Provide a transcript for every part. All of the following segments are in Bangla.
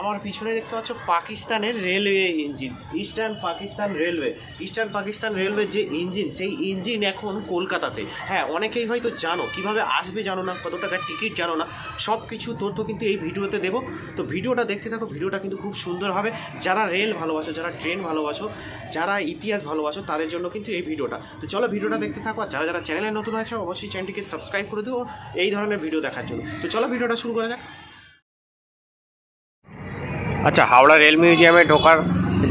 আমার পিছনে দেখতে পাচ্ছ পাকিস্তানের railway engine, eastern Pakistan railway যে ইঞ্জিন, সেই ইঞ্জিন এখন কলকাতাতে। হ্যাঁ, অনেকেই হয়তো জানো, কিভাবে আসবে জানো না, কত টাকার টিকিট জানো না, সব কিছু তথ্য কিন্তু এই ভিডিওতে দেবো। তো ভিডিওটা দেখতে থাকো, ভিডিওটা কিন্তু খুব সুন্দর হবে। যারা রেল ভালোবাসো, যারা ট্রেন ভালোবাসো, যারা ইতিহাস ভালোবাসো, তাদের জন্য কিন্তু এই ভিডিওটা। তো চলো ভিডিওটা দেখতে থাকো। আর যারা যারা চ্যানেলে নতুন আছে অবশ্যই চ্যানেলটিকে সাবস্ক্রাইব করে দিও এই ধরনের ভিডিও দেখার জন্য। তো চলো ভিডিওটা শুরু করা যাক। আচ্ছা, হাওড়া রেল মিউজিয়ামে ঢোকার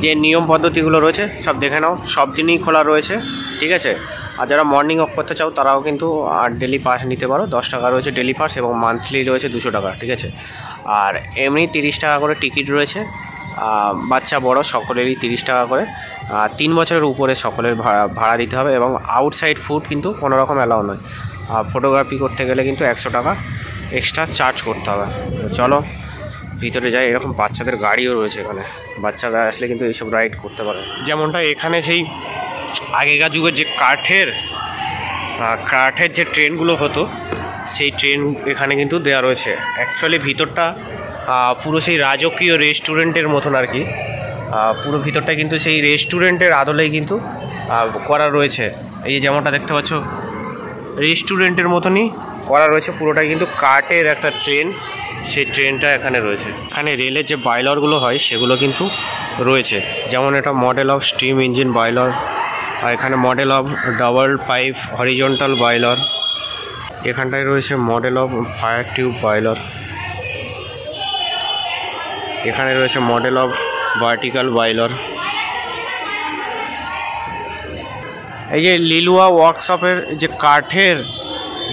যে নিয়ম পদ্ধতিগুলো রয়েছে সব দেখে নাও। সব দিনই খোলা রয়েছে, ঠিক আছে। আর যারা মর্নিং ওয়াক করতে চাও তারাও কিন্তু ডেলি পাস নিতে পারো। 10 টাকা রয়েছে ডেলি পাস এবং মান্থলি রয়েছে 200 টাকা, ঠিক আছে। আর এমনি 30 টাকা করে টিকিট রয়েছে, বাচ্চা বড় সকলেরই 30 টাকা করে। 3 বছরের উপরে সকলের ভাড়া দিতে হবে এবং আউটসাইড ফুড কিন্তু কোনো রকম অ্যালাউ নয়। ফটোগ্রাফি করতে গেলে কিন্তু 100 টাকা এক্সট্রা চার্জ করতে হবে। চলো ভিতরে যাই। এরকম বাচ্চাদের গাড়িও রয়েছে এখানে, বাচ্চারা আসলে কিন্তু এইসব রাইড করতে পারে। যেমনটা এখানে সেই আগেকার যুগের যে কাঠের যে ট্রেনগুলো হতো, সেই ট্রেন এখানে কিন্তু দেওয়া রয়েছে। অ্যাকচুয়ালি ভিতরটা পুরো সেই রাজকীয় রেস্টুরেন্টের মতন আর কি। পুরো ভিতরটা কিন্তু সেই রেস্টুরেন্টের আদলেই কিন্তু করা রয়েছে। এই যে যেমনটা দেখতে পাচ্ছ রেস্টুরেন্টের মতনই করা রয়েছে। পুরোটাই কিন্তু কাঠের একটা ট্রেন, সেই ট্রেনটা এখানে রয়েছে। এখানে রেলের যে বয়লারগুলো হয় সেগুলো কিন্তু রয়েছে। যেমন এটা model of steam engine boiler, আর এখানে model of double pipe horizontal boiler. এখানটায় রয়েছে model of fire tube boiler. এখানে রয়েছে মডেল অফ ভার্টিক্যাল বয়লার। এই যে লিলুয়া ওয়ার্কশপের যে কাঠের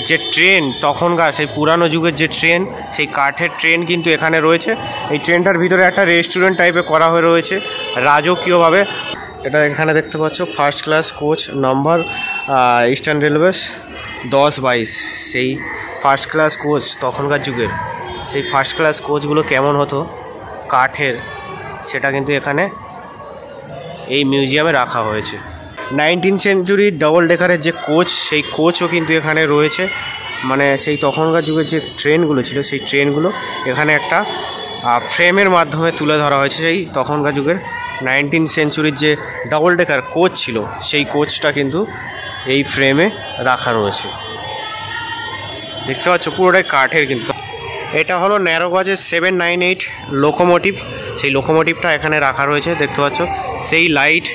যে ট্রেন, তখনকার সেই পুরানো যুগের যে ট্রেন, সেই কাঠের ট্রেন কিন্তু এখানে রয়েছে। এই ট্রেনটার ভিতরে একটা রেস্টুরেন্ট টাইপে করা হয়ে রয়েছে রাজকীয়ভাবে। এটা এখানে দেখতে পাচ্ছ first class coach number eastern railways 10-22। সেই ফার্স্ট ক্লাস কোচ তখনকার যুগের, সেই ফার্স্ট ক্লাস কোচগুলো কেমন হতো কাঠের, সেটা কিন্তু এখানে এই মিউজিয়ামে রাখা হয়েছে। 19 সেঞ্চুরি ডবল ডেকারের যে কোচ, সেই কোচও কিন্তু এখানে রয়েছে। মানে সেই তখনকার যুগের যে ট্রেনগুলো ছিল, সেই ট্রেনগুলো এখানে একটা ফ্রেমের মাধ্যমে তুলে ধরা হয়েছে। সেই তখনকার যুগের 19 সেঞ্চুরির যে ডবল ডেকার কোচ ছিল, সেই কোচটা কিন্তু এই ফ্রেমে রাখা রয়েছে। দেখতে পাচ্ছ পুরোটাই কাঠের কিন্তু। এটা হলো ন্যারোগজের 798 লোকোমোটিভ। সেই লোকোমোটিভটা এখানে রাখা রয়েছে, দেখতে পাচ্ছ। সেই লাইট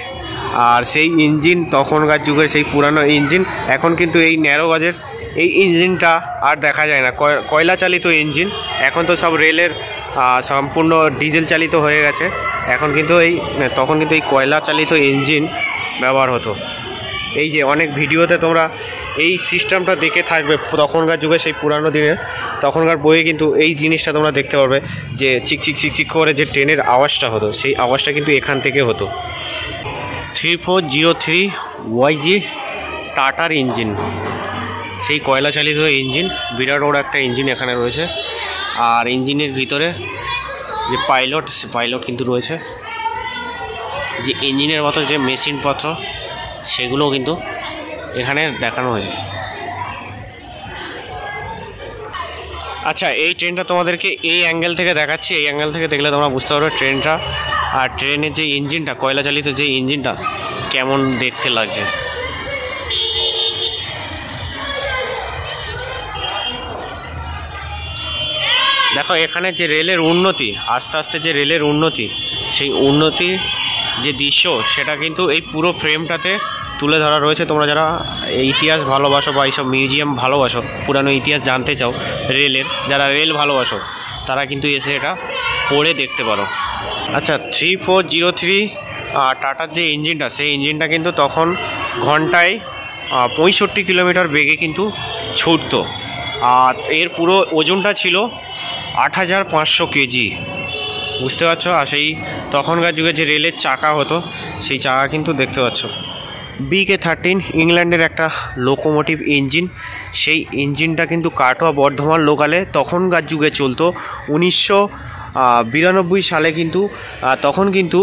আর সেই ইঞ্জিন, তখনকার যুগের সেই পুরানো ইঞ্জিন। এখন কিন্তু এই ন্যারোগজের এই ইঞ্জিনটা আর দেখা যায় না, কয়লা চালিত ইঞ্জিন। এখন তো সব রেলের সম্পূর্ণ ডিজেল চালিত হয়ে গেছে। এখন কিন্তু তখন কিন্তু এই কয়লা চালিত ইঞ্জিন ব্যবহার হতো। এই যে অনেক ভিডিওতে তোমরা এই সিস্টেমটা দেখে থাকবে, তখনকার যুগে সেই পুরানো দিনের তখনকার বইয়ে কিন্তু এই জিনিসটা তোমরা দেখতে পারবে যে চিক চিক চিক চিক করে যে ট্রেনের আওয়াজটা হতো, সেই আওয়াজটা কিন্তু এখান থেকে হতো। 3403 YG টাটার ইঞ্জিন, সেই কয়লা চালিত ইঞ্জিন, বিরাট বড় একটা ইঞ্জিন এখানে রয়েছে। আর ইঞ্জিনের ভিতরে যে পাইলট, সে পাইলট কিন্তু রয়েছে। যে ইঞ্জিনের মতো যে মেশিনপত্র, সেগুলোও কিন্তু এখানে দেখানো হয়েছে। আচ্ছা, এই ট্রেনটা তোমাদেরকে এই অ্যাঙ্গেল থেকে দেখাচ্ছি। এই অ্যাঙ্গেল থেকে দেখলে তোমরা বুঝতে পারবে ট্রেনটা, আর ট্রেনের যে ইঞ্জিনটা, কয়লা চালিত যে ইঞ্জিনটা কেমন দেখতে লাগছে। দেখো এখানে যে রেলের উন্নতি, আস্তে আস্তে যে রেলের উন্নতি, সেই উন্নতির যে দৃশ্য, সেটা কিন্তু এই পুরো ফ্রেমটাতে তুলে ধরা রয়েছে। তোমরা যারা ইতিহাস ভালোবাসো বা এইসব মিউজিয়াম ভালোবাসো, পুরানো ইতিহাস জানতে চাও রেলের, যারা রেল ভালোবাসো, তারা কিন্তু এসে এটা পড়ে দেখতে পারো। আচ্ছা, 3403 টাটার যে ইঞ্জিনটা, সেই ইঞ্জিনটা কিন্তু তখন ঘন্টায় 65 কিলোমিটার বেগে কিন্তু ছুটতো। আর এর পুরো ওজনটা ছিল 8500 কেজি, বুঝতে পারছো। আর সেই তখনকার যুগে যে রেলের চাকা হতো, সেই চাকা কিন্তু দেখতে পাচ্ছ। BK13 ইংল্যান্ডের একটা লোকোমোটিভ ইঞ্জিন। সেই ইঞ্জিনটা কিন্তু কাটোয়া বর্ধমান লোকালে তখনকার যুগে চলতো। 1992 সালে কিন্তু তখন কিন্তু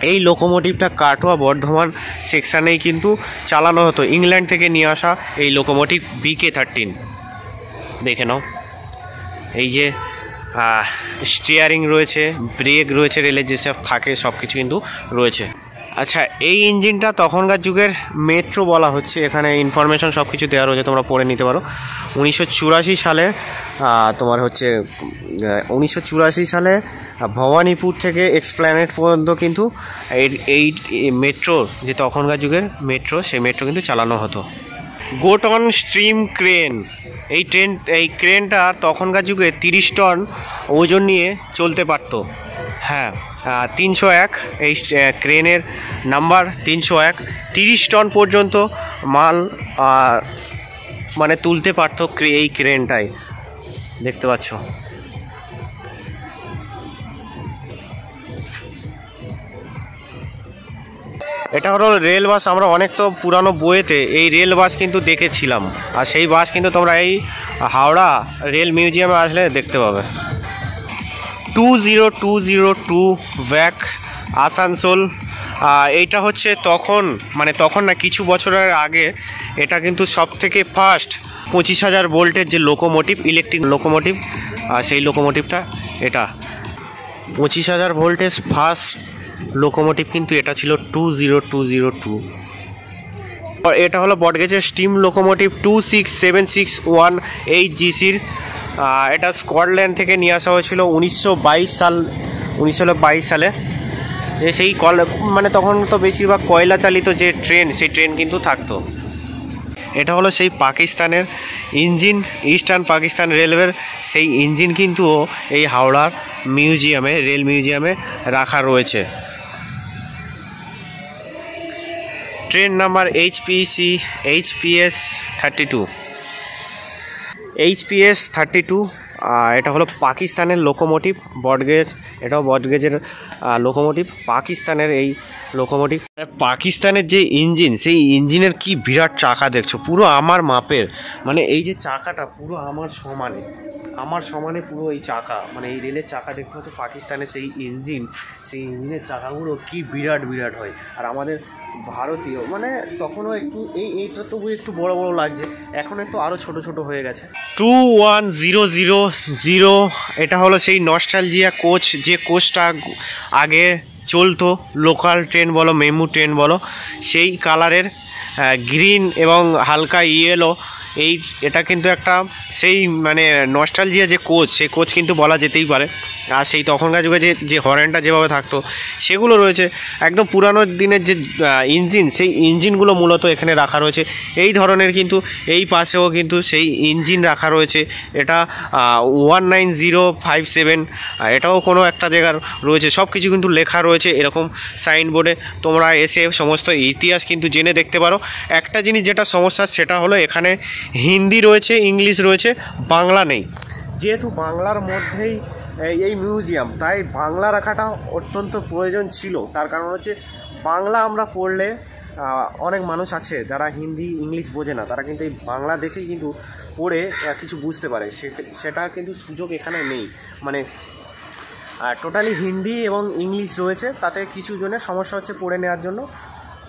এই লোকোমোটিভটা কাটোয়া বর্ধমান সেকশানেই কিন্তু চালানো হতো। ইংল্যান্ড থেকে নিয়ে আসা এই লোকোমোটিভ BK13 দেখে নাও। এই যে স্টিয়ারিং রয়েছে, ব্রেক রয়েছে, রেলের যেসব থাকে সব কিছু কিন্তু রয়েছে। আচ্ছা, এই ইঞ্জিনটা তখনকার যুগের মেট্রো বলা হচ্ছে, এখানে ইনফরমেশন সব কিছু দেওয়া রয়েছে, তোমরা পড়ে নিতে পারো। 1984 সালে তোমার হচ্ছে 1984 সালে ভবানীপুর থেকে এক্সপ্ল্যানেট পর্যন্ত কিন্তু এই মেট্রো, যে তখনকার যুগের মেট্রো, সেই মেট্রো কিন্তু চালানো হতো। গোটন স্ট্রিম ক্রেন, এই ক্রেনটা তখনকার যুগে 30 টন ওজন নিয়ে চলতে পারতো। হ্যাঁ, 301, এই ক্রেনের নাম্বার 301। 30 টন পর্যন্ত মাল মানে তুলতে পারতো এই ক্রেনটাই, দেখতে পাচ্ছ। এটা হলো রেল বাস। আমরা অনেক তো পুরানো বইয়েতে এই রেল বাস কিন্তু দেখেছিলাম, আর সেই বাস কিন্তু তোমরা এই হাওড়া রেল মিউজিয়ামে আসলে দেখতে পাবে। 20202 ভ্যাক আসানসোল। এইটা হচ্ছে তখন, মানে তখন না, কিছু বছরের আগে এটা কিন্তু সব থেকে ফার্স্ট 25,000 ভোল্টের যে লোকোমোটিভ, ইলেকট্রিক লোকোমোটিভ, সেই লোকোমোটিভটা এটা 25,000 ভোল্টেজ ফার্স্ট লোকোমোটিভ কিন্তু এটা ছিল 20202। এটা হলো বটগেজের স্টিম লোকোমোটিভ 26761 HGCর। এটা স্কটল্যান্ড থেকে নিয়ে আসা হয়েছিল 1922 সালে। সেই মানে তখন তো বেশিরভাগ কয়লা চালিত যে ট্রেন, সেই ট্রেন কিন্তু থাকতো। এটা হলো সেই পাকিস্তানের ইঞ্জিন, ইস্টার্ন পাকিস্তান রেলওয়ের সেই ইঞ্জিন কিন্তু এই হাওড়ার মিউজিয়ামে, রেল মিউজিয়ামে রাখা রয়েছে। Train number HPS 32। HPS 32, এটা হলো পাকিস্তানের লোকোমোটিভ, বটগেজ, এটাও বটগেজের লোকোমোটিভ, পাকিস্তানের এই লোকোমোটিভ। পাকিস্তানের যে ইঞ্জিন, সেই ইঞ্জিনের কি বিরাট চাকা দেখছো, পুরো আমার মাপের, মানে এই যে চাকাটা পুরো আমার সমানে পুরো এই চাকা, মানে এই রেলের চাকা দেখতে হচ্ছে পাকিস্তানের সেই ইঞ্জিনের চাকাগুলো কি বিরাট বিরাট হয়। আর আমাদের ভারতীয়, মানে তখনও একটু এইটা তবু একটু বড় বড় লাগছে, এখন তো আরও ছোট ছোট হয়ে গেছে। 21000, এটা হলো সেই নস্টালজিয়া কোচ, যে কোচটা আগে চলতো, লোকাল ট্রেন বলো, মেমু ট্রেন বলো, সেই কালারের গ্রিন এবং হালকা ইয়েলো, এটা কিন্তু একটা সেই মানে নস্টালজিয়া যে কোচ, সেই কোচ কিন্তু বলা যেতেই পারে। আর সেই তখনকার যুগে যে হরেনটা যেভাবে থাকতো সেগুলো রয়েছে। একদম পুরানো দিনের যে ইঞ্জিন, সেই ইঞ্জিনগুলো মূলত এখানে রাখা রয়েছে। এই ধরনের কিন্তু এই পাশেও কিন্তু সেই ইঞ্জিন রাখা রয়েছে। এটা 19057, এটাও কোনো একটা জায়গার রয়েছে। সব কিছু কিন্তু লেখা রয়েছে এরকম সাইনবোর্ডে, তোমরা এসে সমস্ত ইতিহাস কিন্তু জেনে দেখতে পারো। একটা জিনিস যেটা সমস্যা, সেটা হলো এখানে হিন্দি রয়েছে, ইংলিশ রয়েছে, বাংলা নেই। যেহেতু বাংলার মধ্যেই এই মিউজিয়াম, তাই বাংলা রাখাটা অত্যন্ত প্রয়োজন ছিল। তার কারণ হচ্ছে বাংলা আমরা পড়লে, অনেক মানুষ আছে যারা হিন্দি ইংলিশ বোঝে না, তারা কিন্তু এই বাংলা দেখেই কিন্তু পড়ে কিছু বুঝতে পারে। সেটা কিন্তু সুযোগ এখানে নেই, মানে টোটালি হিন্দি এবং ইংলিশ রয়েছে, তাতে কিছু জনের সমস্যা হচ্ছে পড়ে নেওয়ার জন্য।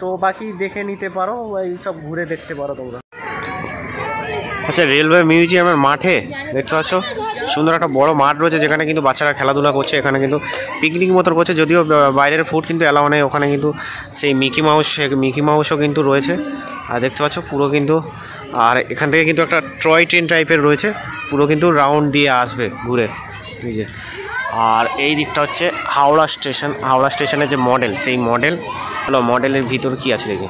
তো বাকি দেখে নিতে পারো, এই সব ঘুরে দেখতে পারো তোমরা। আচ্ছা, রেলওয়ে মিউজিয়ামের মাঠে দেখতে পাচ্ছ সুন্দর একটা বড় মাঠ রয়েছে, যেখানে কিন্তু বাচ্চারা খেলাধুলা করছে। এখানে কিন্তু পিকনিক মতো করছে, যদিও বাইরের ফুড কিন্তু অ্যালাউ নেই। ওখানে কিন্তু সেই মিকি মাউসও কিন্তু রয়েছে, আর দেখতে পাচ্ছ পুরো কিন্তু। আর এখান থেকে কিন্তু একটা টয় ট্রেন টাইপের রয়েছে, পুরো কিন্তু রাউন্ড দিয়ে আসবে ঘুরে নিজে। আর এই দিকটা হচ্ছে হাওড়া স্টেশনের যে মডেল, সেই মডেলের ভিতর কি আছে দেখি,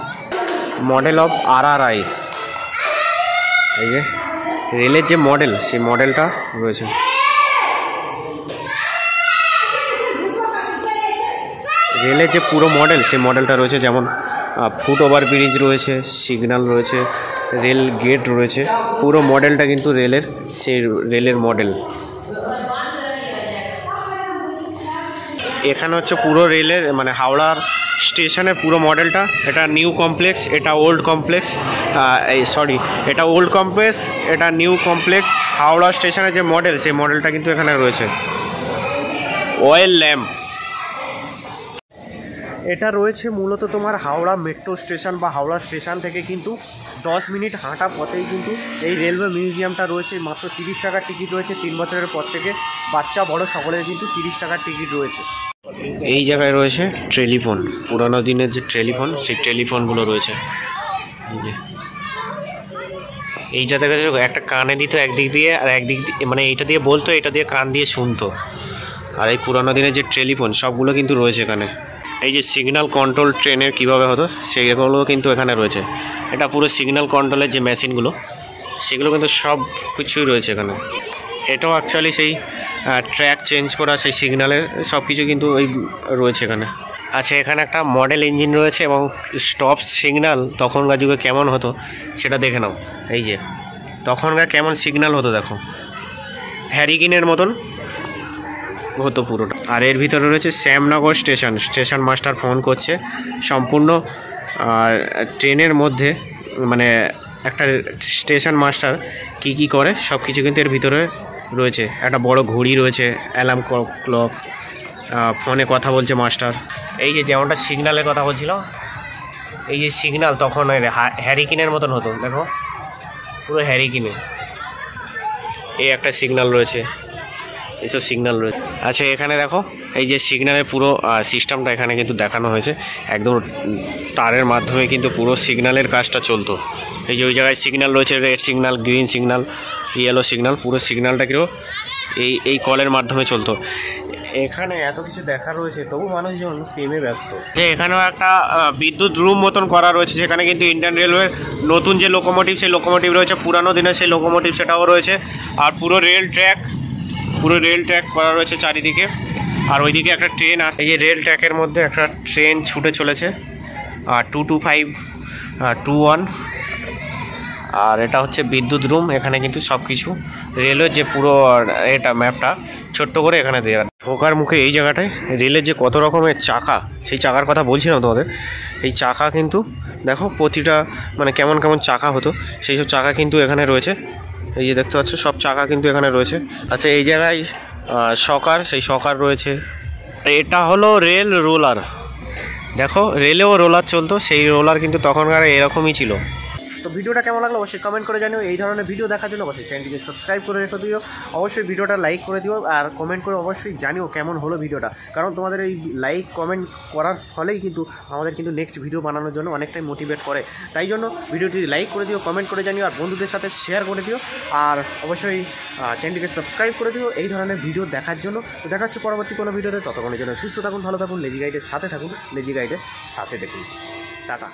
মডেল অফ RRI, এই যে রেলের যে মডেল, সেই মডেলটা রয়েছে। রেলের যে পুরো মডেল, সেই মডেলটা রয়েছে। যেমন ফুট ওভার ব্রিজ রয়েছে, সিগন্যাল রয়েছে, রেল গেট রয়েছে, পুরো মডেলটা কিন্তু রেলের মডেল। এখানে হচ্ছে পুরো রেলের, মানে হাওড়ার স্টেশনের পুরো মডেলটা। এটা নিউ কমপ্লেক্স, এটা ওল্ড কমপ্লেক্স, এটা ওল্ড কমপ্লেক্স, এটা নিউ কমপ্লেক্স। হাওড়া স্টেশনের যে মডেল, সেই মডেলটা কিন্তু এখানে রয়েছে। অয়েল ল্যাম্প, এটা রয়েছে মূলত তোমার হাওড়া মেট্রো স্টেশন বা হাওড়া স্টেশন থেকে কিন্তু 10 মিনিট হাঁটা পথেই কিন্তু এই রেলওয়ে মিউজিয়ামটা রয়েছে। মাত্র 30 টাকার টিকিট রয়েছে। 3 বছরের পর থেকে বাচ্চা বড় সকলের কিন্তু 30 টাকার টিকিট রয়েছে। এই জায়গায় রয়েছে টেলিফোন, পুরানো দিনের যে টেলিফোন, সেই টেলিফোনগুলো রয়েছে। এই জায়গায় একটা কানে দিত একদিক দিয়ে, আর একদিক দিয়ে মানে এইটা দিয়ে বলতো, এটা দিয়ে কান দিয়ে শুনতো। আর এই পুরানো দিনের যে টেলিফোন সবগুলো কিন্তু রয়েছে এখানে। এই যে সিগন্যাল কন্ট্রোল ট্রেনের কীভাবে হতো সেগুলো কিন্তু এখানে রয়েছে। এটা পুরো সিগন্যাল কন্ট্রোলের যে মেশিনগুলো সেগুলো কিন্তু সব কিছুই রয়েছে এখানে। এটাও অ্যাকচুয়ালি সেই ট্র্যাক চেঞ্জ করা, সেই সিগন্যালের সব কিছু কিন্তু ওই রয়েছে এখানে। আচ্ছা, এখানে একটা মডেল ইঞ্জিন রয়েছে এবং স্টপ সিগন্যাল তখনকার যুগে কেমন হতো সেটা দেখে নাও। এই যে তখনকার কেমন সিগন্যাল হতো দেখো, হ্যারিকেনের মতন হতো পুরোটা। আর এর ভিতরে রয়েছে শ্যামনগর স্টেশন মাস্টার ফোন করছে। সম্পূর্ণ ট্রেনের মধ্যে মানে একটা স্টেশন মাস্টার কি করে সব কিছু কিন্তু এর ভিতরে রয়েছে। একটা বড় ঘড়ি রয়েছে, অ্যালার্ম ক্লক, ফোনে কথা বলছে মাস্টার। এই যে যেমনটা সিগন্যালের কথা বলছিল, এই যে সিগন্যাল তখন হ্যারিকেনের মতন হতো দেখো, পুরো হ্যারিকেনে। এই একটা সিগন্যাল রয়েছে, এইসব সিগন্যাল রয়েছে। আচ্ছা, এখানে দেখো এই যে সিগন্যালের পুরো সিস্টেমটা এখানে কিন্তু দেখানো হয়েছে। একদম তারের মাধ্যমে কিন্তু পুরো সিগন্যালের কাজটা চলতো। এই যে ওই জায়গায় সিগন্যাল রয়েছে, red signal, green signal, yellow signal, পুরো সিগন্যালটা কিন্তু এই কলের মাধ্যমে চলতো। এখানে এত কিছু দেখা রয়েছে, তবু মানুষজন প্রেমে ব্যস্ত। যে এখানেও একটা বিদ্যুৎ রুম মতন করা রয়েছে, যেখানে কিন্তু ইন্ডিয়ান রেলওয়ের নতুন যে লোকোমোটিভ, সেই লোকোমোটিভ রয়েছে, পুরানো দিনের সেই লোকোমোটিভ সেটাও রয়েছে। আর পুরো রেল ট্র্যাক করা রয়েছে চারিদিকে। আর ওইদিকে একটা ট্রেন আসে, এই যে রেল ট্র্যাকের মধ্যে একটা ট্রেন ছুটে চলেছে, 22521। আর এটা হচ্ছে বিদ্যুৎ রুম। এখানে কিন্তু সব কিছু রেলের যে পুরো এটা ম্যাপটা ছোট্ট করে এখানে দেওয়া। ঢোকার মুখে এই জায়গাটায় রেলের যে কত রকমের চাকা, সেই চাকার কথা বলছিলাম তোমাদের। এই চাকা কিন্তু দেখো প্রতিটা মানে কেমন কেমন চাকা হতো, সেই সব চাকা কিন্তু এখানে রয়েছে। এই যে দেখতে পাচ্ছ সব চাকা কিন্তু এখানে রয়েছে। আচ্ছা, এই জায়গায় সেই সকার রয়েছে। এটা হলো রেল রোলার। দেখো রেলেও রোলার চলতো, সেই রোলার কিন্তু তখনকার এরকমই ছিল। তো ভিডিওটা কেমন লাগলো অবশ্যই কমেন্ট করে জানিও। এই ধরনের ভিডিও দেখার জন্য অবশ্যই চ্যানেলটিকে সাবস্ক্রাইব করে রেখে দিও। অবশ্যই ভিডিওটা লাইক করে দিও আর কমেন্ট করে অবশ্যই জানিও কেমন হলো ভিডিওটা। কারণ তোমাদের এই লাইক কমেন্ট করার ফলেই কিন্তু আমাদের কিন্তু নেক্সট ভিডিও বানানোর জন্য অনেকটাই মোটিভেট করে। তাই জন্য ভিডিওটি লাইক করে দিও, কমেন্ট করে জানিও, আর বন্ধুদের সাথে শেয়ার করে দিও। আর অবশ্যই চ্যানেলটিকে সাবস্ক্রাইব করে দিও এই ধরনের ভিডিও দেখার জন্য। তো দেখা হচ্ছে পরবর্তী কোনো ভিডিওতে। ততক্ষণের জন্য সুস্থ থাকুন, ভালো থাকুন, লেজি গাইডের সাথে থাকুন, লেজি গাইডের সাথে দেখুন। টাটা।